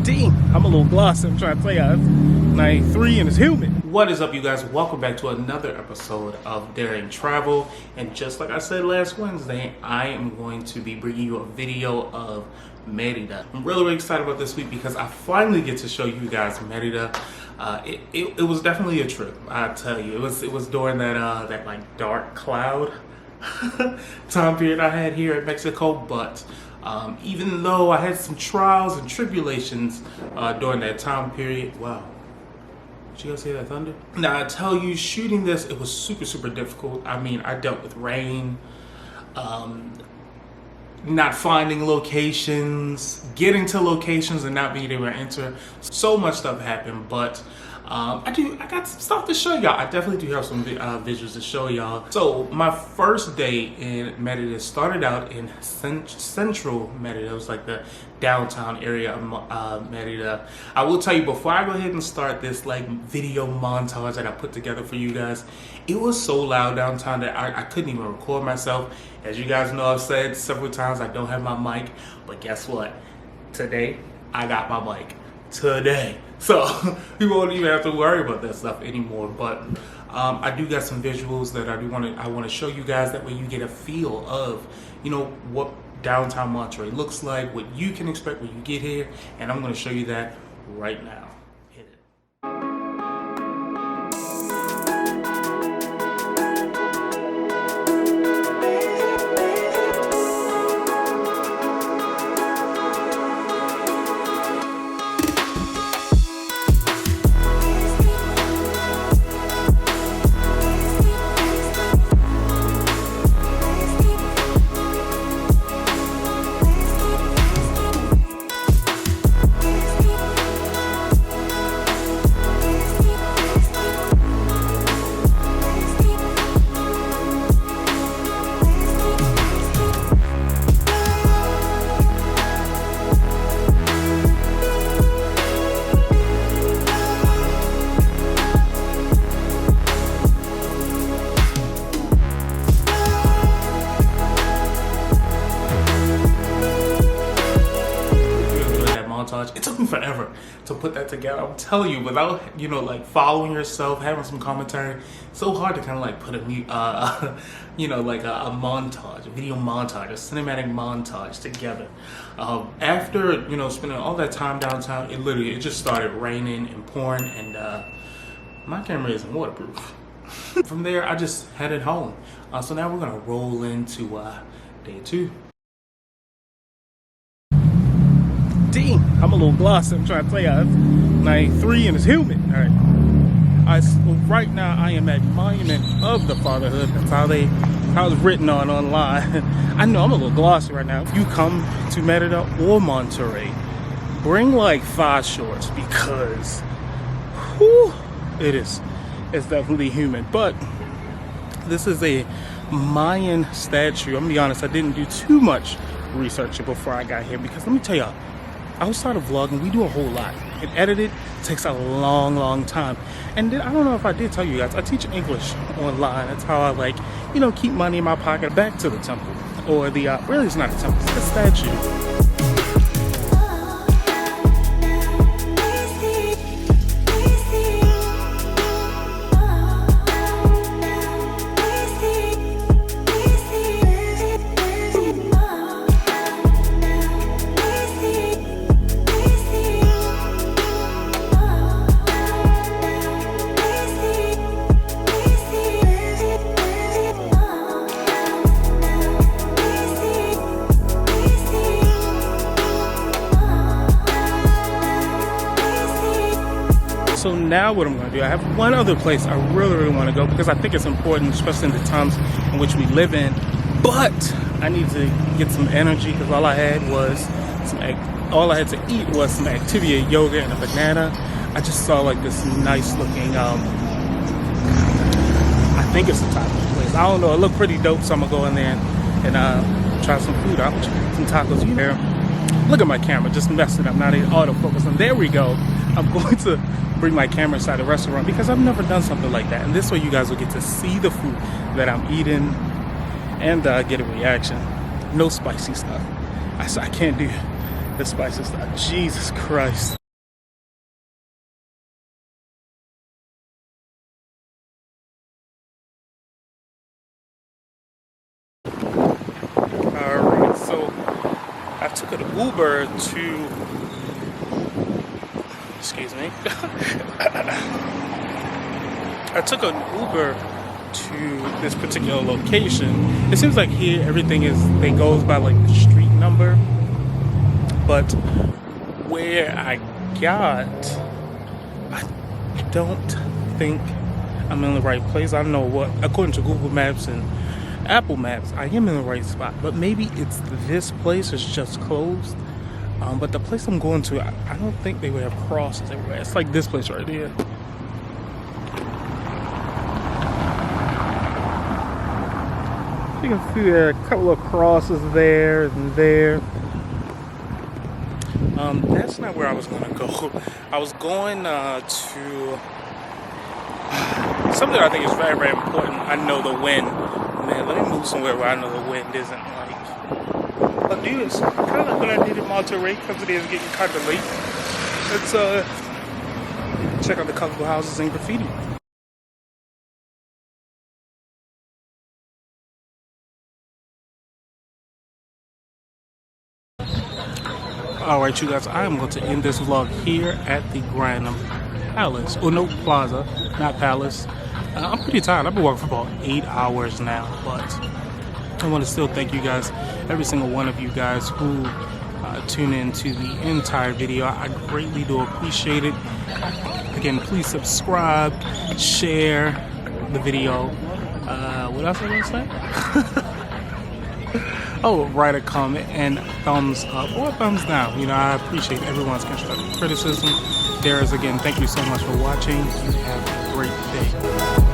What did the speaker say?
Dang, I'm a little glossy. I'm trying to tell you, it's 93 and it's humid. What is up, you guys? Welcome back to another episode of Daring Travel. And just like I said last Wednesday, I am going to be bringing you a video of Merida. I'm really excited about this week because I finally get to show you guys Merida. It was definitely a trip, I tell you. It was during that like dark cloud time period I had here in Mexico, but even though I had some trials and tribulations during that time period, wow. Did you guys hear that thunder? Now I tell you, shooting this, it was super difficult. I mean, I dealt with rain, not finding locations, getting to locations and not being able to enter. So much stuff happened, but I got some stuff to show y'all. I definitely do have some visuals to show y'all. So my first day in Merida started out in central Merida. It was like the downtown area of Merida. I will tell you, before I go ahead and start this like video montage that I put together for you guys, it was so loud downtown that I couldn't even record myself. As you guys know, I've said several times I don't have my mic, but guess what? Today I got my mic. Today, so you won't even have to worry about that stuff anymore. But I do got some visuals that I want to show you guys. That way you get a feel of, you know, what downtown Monterey looks like, what you can expect when you get here, and I'm going to show you that right now. It took me forever to put that together. I'm telling you, without, you know, like following yourself, having some commentary, it's so hard to kind of like put you know, like a montage, a video montage, a cinematic montage together. After, you know, spending all that time downtown, it just started raining and pouring, and my camera isn't waterproof. From there, I just headed home. So now we're gonna roll into day 2. Dang, I'm a little glossy. I'm trying to tell you, it's 93 and it's humid. All right. So right now I am at Monument of the Fatherhood. That's how it's written online. I know I'm a little glossy right now. If you come to Merida or Monterey, bring like 5 shorts because whew, it's definitely humid. But this is a Mayan statue. I'm gonna be honest, I didn't do too much research before I got here because let me tell y'all, outside of vlogging, we do a whole lot. And edit it takes a long time. And then, I don't know if I did tell you guys, I teach English online. That's how I, like, you know, keep money in my pocket back to the temple. Or the, really it's not a temple, it's a statue. So now what I'm going to do, I have one other place I really want to go because I think it's important, especially in the times in which we live in. But I need to get some energy because all I had to eat was some Activia yoga and a banana. I just saw like this nice looking, I think it's a taco place. I don't know, it looked pretty dope, so I'm going to go in there and try some food out, some tacos. You know, look at my camera, just messing up, not even autofocus. And there we go. I'm going to bring my camera inside the restaurant because I've never done something like that, and this way you guys will get to see the food that I'm eating and get a reaction. No spicy stuff. I can't do The spicy stuff. Jesus Christ. Alright, so I took an Uber to, excuse me. I took an Uber to this particular location. It seems like here everything it goes by like the street number, but where I don't think I'm in the right place. I don't know what, according to Google Maps and Apple Maps, I am in the right spot, but maybe it's this place is just closed. But the place I'm going to, I don't think they would have crosses everywhere. It's like this place right here. You can see there are a couple of crosses there and there. That's not where I was going to go. I was going to something I think is very, very important. I know the wind. Man, let me move somewhere where I know the wind isn't like. But dude, it's kind of like what I did in Monterey because it is getting kind of late. Let's check out the colorful houses and graffiti. Alright, you guys, I am going to end this vlog here at the Grand Palace. Oh, no, Plaza, not Palace. I'm pretty tired. I've been working for about 8 hours now, but I want to still thank you guys, every single one of you guys who tune in to the entire video. I greatly do appreciate it. Again, please subscribe, share the video. What else am I going to say? Oh, write a comment and thumbs up or thumbs down. You know, I appreciate everyone's constructive criticism. Again, thank you so much for watching. You have a great day.